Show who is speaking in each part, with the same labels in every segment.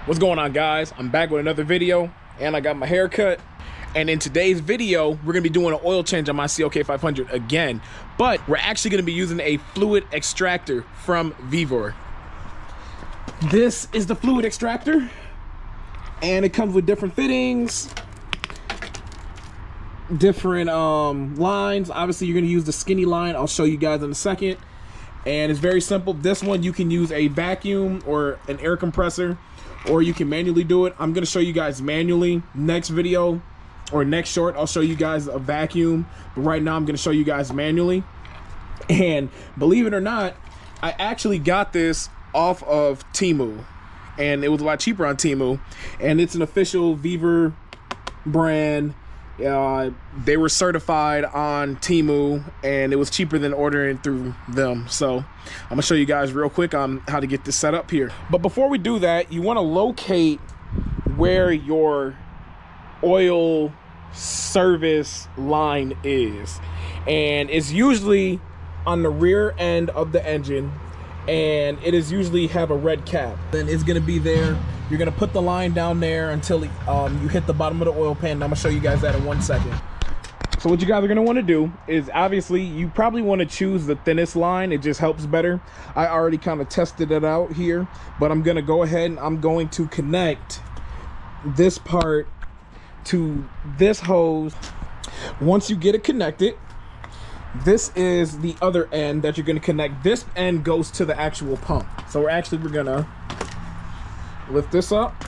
Speaker 1: What's going on, guys? I'm back with another video and I got my hair cut. And in today's video, we're gonna be doing an oil change on my CLK 500 again, but we're actually gonna be using a fluid extractor from Vevor. This is the fluid extractor and it comes with different fittings, different lines. Obviously you're gonna use the skinny line. I'll show you guys in a second. And it's very simple. This one you can use a vacuum or an air compressor, or you can manually do it. I'm gonna show you guys manually. Next video or next short, I'll show you guys a vacuum, but right now I'm gonna show you guys manually. And believe it or not, I actually got this off of Temu, and it was a lot cheaper on Temu, and it's an official Vevor brand. They were certified on Temu, and it was cheaper than ordering through them. So I'm gonna show you guys real quick on how to get this set up here. But before we do that, you want to locate where your oil service line is, and it's usually on the rear end of the engine, and it is usually have a red cap. Then it's gonna be there. You're gonna put the line down there until you hit the bottom of the oil pan. I'm gonna show you guys that in 1 second. So what you guys are gonna wanna do is, obviously, you probably wanna choose the thinnest line. It just helps better. I already kind of tested it out here, but I'm gonna go ahead and I'm going to connect this part to this hose. Once you get it connected, this is the other end that you're gonna connect. This end goes to the actual pump. So we're gonna lift this up,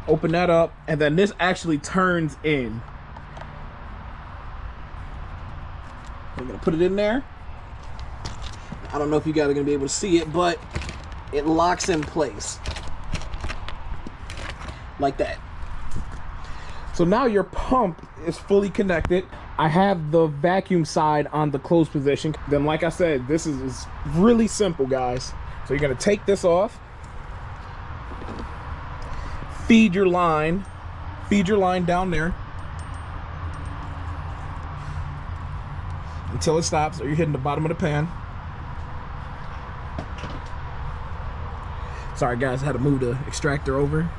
Speaker 1: open that up, and then this actually turns in. We're gonna put it in there. I don't know if you guys are gonna be able to see it, but it locks in place like that. So now your pump is fully connected. I have the vacuum side on the closed position. Then, like I said, this is really simple, guys. So you're gonna take this off, feed your line down there until it stops, or you're hitting the bottom of the pan. Sorry guys, I had to move the extractor over.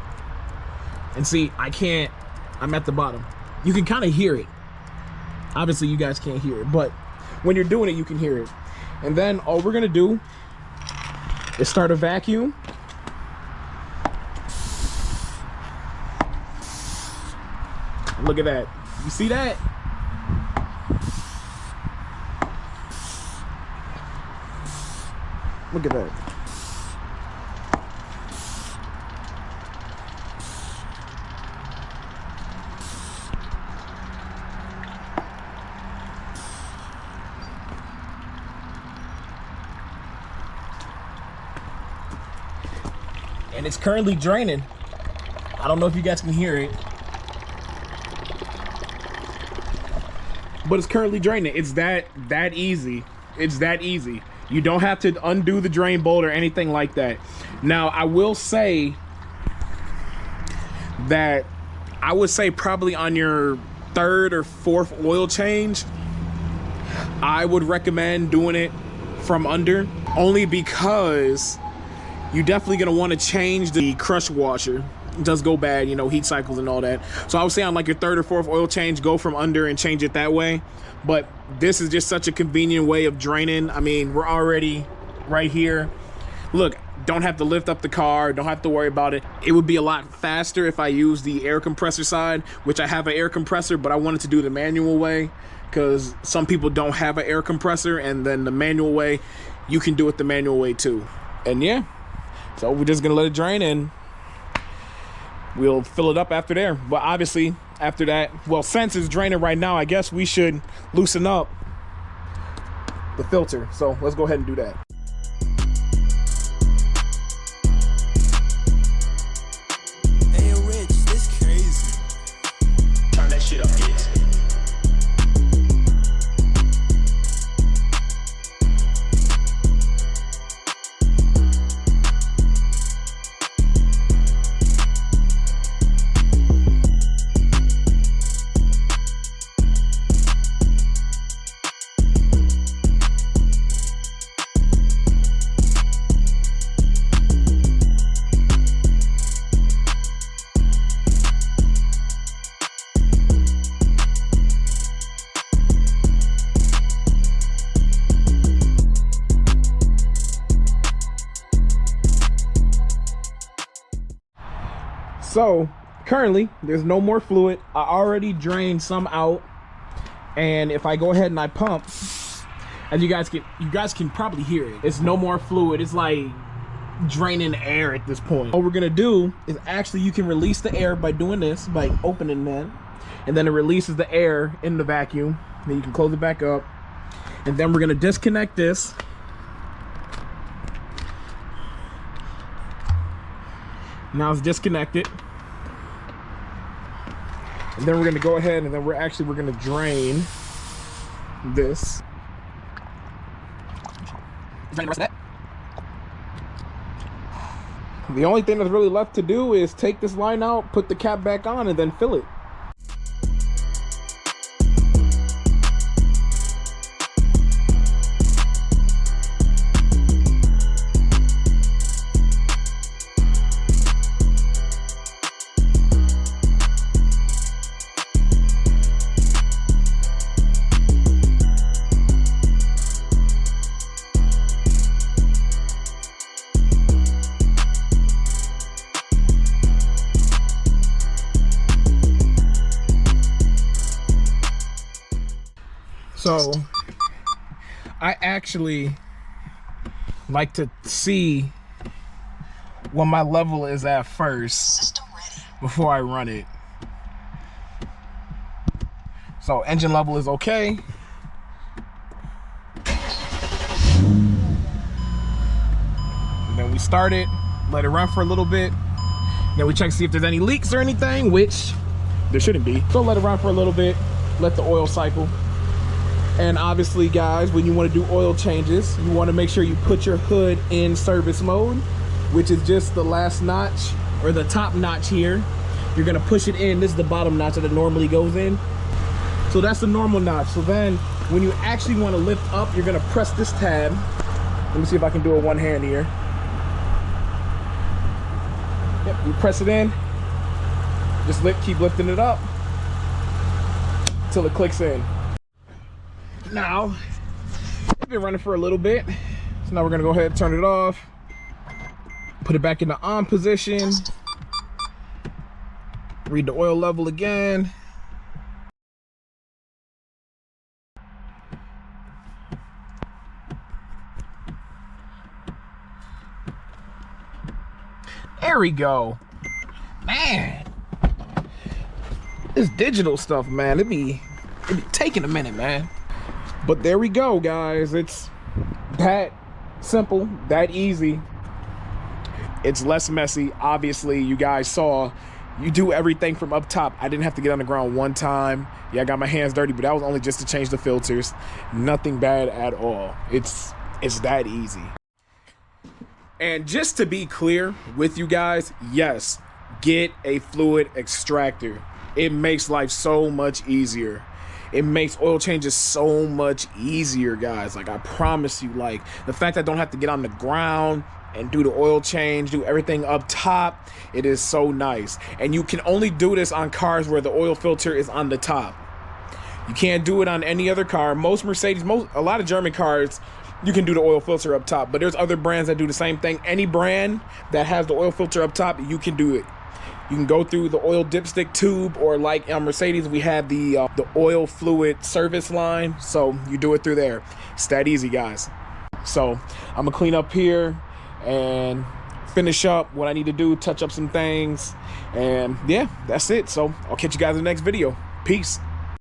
Speaker 1: And see, I'm at the bottom. You can kind of hear it. Obviously you guys can't hear it, but when you're doing it, you can hear it. And then all we're gonna do is start a vacuum. Look at that. You see that? Look at that. And it's currently draining. I don't know if you guys can hear it, but it's currently draining. It's that easy. It's that easy. You don't have to undo the drain bolt or anything like that. Now, I will say that I would say probably on your third or fourth oil change, I would recommend doing it from under, only because you're definitely gonna want to change the crush washer. It does go bad, you know, heat cycles and all that. So I would say on like your third or fourth oil change, go from under and change it that way. But this is just such a convenient way of draining. I mean, we're already right here. Look, don't have to lift up the car, don't have to worry about it. It would be a lot faster if I used the air compressor side, which I have an air compressor, but I wanted to do the manual way because some people don't have an air compressor, and then the manual way, you can do it the manual way too. And yeah, so we're just gonna let it drain and we'll fill it up after there. But obviously after that, well, since it's draining right now, I guess we should loosen up the filter. So let's go ahead and do that.
Speaker 2: Hey, Rich, this crazy. Turn that shit up, kids.
Speaker 1: So currently there's no more fluid. I already drained some out, and if I go ahead and I pump, as you guys can probably hear it, it's no more fluid. It's like draining air at this point. What we're gonna do is actually, you can release the air by doing this, by opening that, and then it releases the air in the vacuum. Then you can close it back up, and then we're gonna disconnect this. Now it's disconnected, and then we're gonna go ahead and then we're gonna drain this. Drain the rest of that. The only thing that's really left to do is take this line out, put the cap back on, and then fill it. So I actually like to see what my level is at first before I run it. So engine level is okay. And then we start it, let it run for a little bit. Then we check to see if there's any leaks or anything, which there shouldn't be. So let it run for a little bit, let the oil cycle. And obviously, guys, when you want to do oil changes, you want to make sure you put your hood in service mode, which is just the last notch, or the top notch here. You're going to push it in. This is the bottom notch that it normally goes in. So that's the normal notch. So then when you actually want to lift up, you're going to press this tab. Let me see if I can do it one hand here. Yep, you press it in. Just keep lifting it up until it clicks in. Now, it's been running for a little bit, so now we're gonna go ahead and turn it off, put it back in the on position, read the oil level again. There we go. Man, this digital stuff, man, it be taking a minute, man. But there we go, guys. It's that simple, that easy. It's less messy. Obviously, you guys saw, you do everything from up top. I didn't have to get on the ground one time. Yeah, I got my hands dirty, but that was only just to change the filters. Nothing bad at all. It's that easy. And just to be clear with you guys, yes, get a fluid extractor. It makes life so much easier. It makes oil changes so much easier, guys. Like, I promise you, like, the fact that I don't have to get on the ground and do the oil change, do everything up top, it is so nice. And you can only do this on cars where the oil filter is on the top. You can't do it on any other car. Most Mercedes, a lot of German cars, you can do the oil filter up top, but there's other brands that do the same thing. Any brand that has the oil filter up top, you can do it. You can go through the oil dipstick tube, or like on Mercedes, we have the oil fluid service line. So you do it through there. It's that easy, guys. So I'm gonna clean up here and finish up what I need to do, touch up some things. And yeah, that's it. So I'll catch you guys in the next video. Peace.